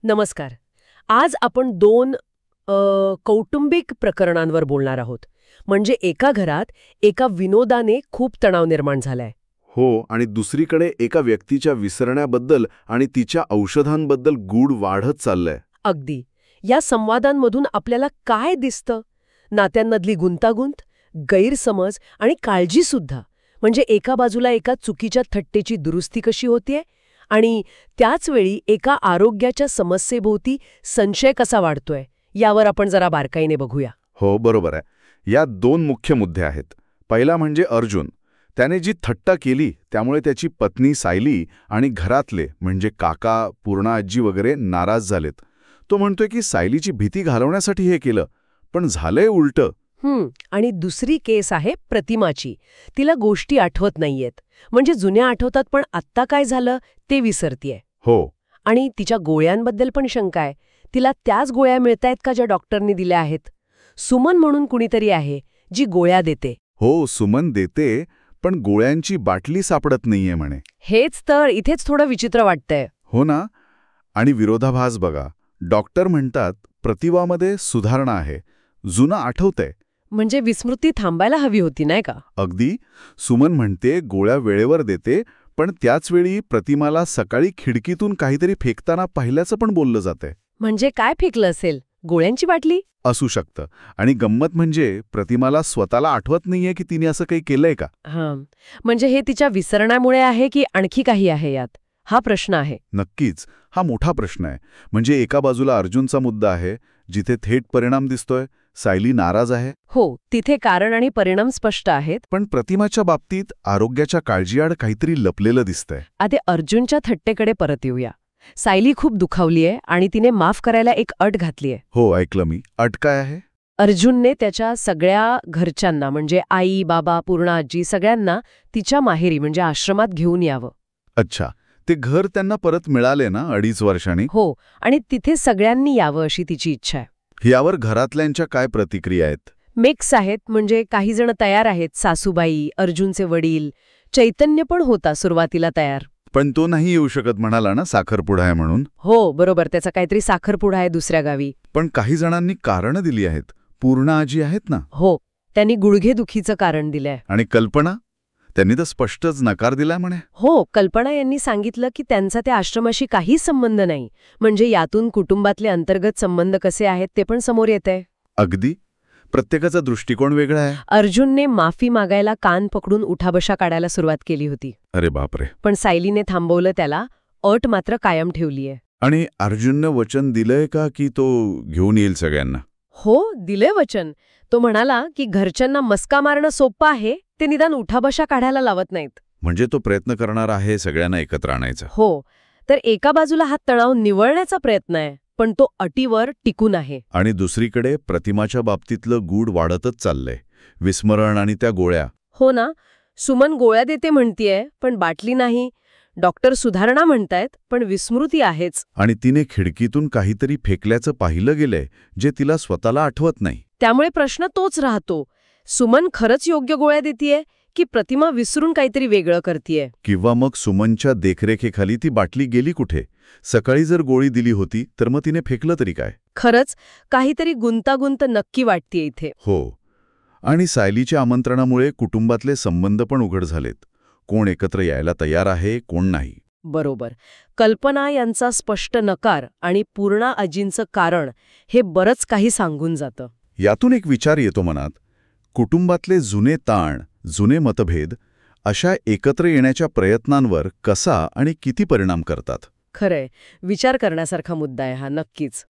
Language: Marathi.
नमस्कार. आज आपण दोन कौटुंबिक प्रकरणांवर बोलणार आहोत. म्हणजे एका घरात एका विनोदाने खूप तणाव निर्माण झालाय. हो, आणि दुसरीकडे एका व्यक्तीच्या विसरण्याबद्दल आणि तिच्या औषधांबद्दल गूढ वाढत चाललंय. अगदी. या संवादांमधून आपल्याला काय दिसतं? नात्यांमधली गुंतागुंत, गैरसमज आणि काळजीसुद्धा. म्हणजे एका बाजूला एका चुकीच्या थट्टेची दुरुस्ती कशी होतेय आणि त्याचवेळी एका आरोग्याच्या समस्येभोवती संशय कसा वाढतोय, यावर आपण जरा बारकाईने बघूया. हो, बरोबर आहे. यात दोन मुख्य मुद्दे आहेत. पहिला म्हणजे अर्जुन. त्याने जी थट्टा केली त्यामुळे त्याची पत्नी सायली आणि घरातले म्हणजे काका, पूर्णा आजी वगैरे नाराज झालेत. तो म्हणतोय की सायलीची भीती घालवण्यासाठी हे केलं, पण झालंय उलटं. आणि दुसरी केस आहे प्रतिमाची. तिला गोष्टी आठवत नाहीयेत. म्हणजे जुन्या आठवतात पण आत्ता काय झालं ते विसरतीये. हो. आणि तिच्या गोळ्यांबद्दल पण शंका आहे. तिला त्याच गोळ्या मिळतायत का ज्या डॉक्टरनी दिल्या आहेत? सुमन म्हणून कुणीतरी आहे जी गोळ्या देते. हो, सुमन देते, पण गोळ्यांची बाटली सापडत नाहीये म्हणे. हेच तर इथेच थोडं विचित्र वाटतंय. हो ना. आणि विरोधाभास बघा. डॉक्टर म्हणतात प्रतिभामध्ये सुधारणा आहे, जुनं आठवतंय. म्हणजे विस्मृती थांबायला हवी होती, नाही का? अगदी. सुमन म्हणते गोळ्या वेळेवर देते, पण त्याचवेळी प्रतिमाला सकाळी खिडकीतून काहीतरी फेकताना पाहिल्याचं पण बोललं जातंय. म्हणजे काय फेकलं असेल? गोळ्यांची बाटली? असू शकतं. आणि गंमत म्हणजे प्रतिमाला स्वतःला आठवत नाहीये की तिने असं काही केलंय का. म्हणजे हे तिच्या विसरण्यामुळे आहे की आणखी काही आहे यात? हा प्रश्न आहे. नक्कीच. हा मोठा प्रश्न आहे. म्हणजे एका बाजूला अर्जुनचा मुद्दा आहे, जिथे थेट परिणाम दिसतोय. सायली नाराज आहे. हो, तिथे कारण आणि परिणाम स्पष्ट आहेत. पण प्रतिमाच्या बाबतीत आरोग्याच्या काळजीआड काहीतरी लपलेलं दिसतंय. आता अर्जुनच्या थट्टेकडे परत येऊया. सायली खूप दुखावलीये आणि तिने माफ करायला एक अट घातलीये. हो, ऐकलं मी. अट काय आहे? अर्जुनने त्याच्या सगळ्या घरच्यांना म्हणजे आई, बाबा, पूर्णा आजी सगळ्यांना तिच्या माहेरी म्हणजे आश्रमात घेऊन यावं. अच्छा. ते घर त्यांना परत मिळाले ना 2.5 वर्षांनी? हो, आणि तिथे सगळ्यांनी यावं अशी तिची इच्छा आहे. यावर घरातल्यांच्या काय प्रतिक्रिया आहेत? मिक्स आहेत. म्हणजे काही जण तयार आहेत. सासूबाई, अर्जुनचे वडील, चैतन्य पण होता सुरुवातीला तयार. पण तो नाही येऊ शकत म्हणाला ना, साखरपुडा आहे म्हणून. हो, बरोबर. त्याचा काहीतरी साखरपुडा आहे दुसऱ्या गावी. पण काही जणांनी कारणं दिली आहेत. पूर्णा आजी आहेत ना. हो, त्यांनी गुडघेदुखीचं कारण दिलंय. आणि कल्पना, त्यांनी तर स्पष्टच नकार दिलाय म्हणे. हो, कल्पना यांनी सांगितलं की त्यांचा त्या आश्रमाशी काही संबंध नाही. म्हणजे यातून कुटुंबातले अंतर्गत संबंध कसे आहेत ते पण समोर येतंय. अगदी. प्रत्येकाचा दृष्टिकोन वेगळा आहे. अर्जुनने माफी मागायला कान पकडून उठाबशा काढायला सुरुवात केली होती. अरे बापरे. पण सायलीने थांबवलं त्याला. अट मात्र कायम ठेवलीये. आणि अर्जुननं वचन दिलंय का की तो घेऊन येईल सगळ्यांना? हो, दिलंय वचन. तो म्हणाला की घरच्यांना मस्का मारणं सोपं आहे, ते निदान उठाबशा काढायला लावत नाहीत. म्हणजे तो प्रयत्न करणार आहे सगळ्यांना एकत्र आणायचा. हो, तर एका बाजूला हा तणाव निवळण्याचा प्रयत्न आहे, पण तो अटीवर टिकून आहे. आणि दुसरीकडे प्रतिमाच्या बाबतीतलं गूढ वाढतच चाललंय. विस्मरण आणि त्या गोळ्या. हो ना. सुमन गोळ्या देते म्हणतीये, पण बाटली नाही. डॉक्टर सुधारणा म्हणतायत, पण विस्मृती आहेच. आणि तिने खिडकीतून काहीतरी फेकल्याचं पाहिलं गेलंय, जे तिला स्वतःला आठवत नाही. त्यामुळे प्रश्न तोच राहतो. सुमन खरंच योग्य गोळ्या देतीये की प्रतिमा विसरून काहीतरी वेगळं करतीये? किंवा मग सुमनच्या देखरेखीखाली ती बाटली गेली कुठे? सकाळी जर गोळी दिली होती तर मग तिने फेकलं तरी काय? खरंच काहीतरी गुंतागुंत नक्की वाटतीये इथे. हो. आणि सायलीच्या आमंत्रणामुळे कुटुंबातले संबंध पण उघड झालेत. कोण एकत्र यायला तयार आहे, कोण नाही. बरोबर. कल्पना यांचा स्पष्ट नकार आणि पूर्णा आजींचं कारण हे बरंच काही सांगून जातं. यातून एक विचार येतो मनात. कुटुंबातले जुने ताण, जुने मतभेद अशा एकत्र येण्याच्या प्रयत्नांवर कसा आणि किती परिणाम करतात? खरंय, विचार करण्यासारखा मुद्दा आहे हा, नक्कीच.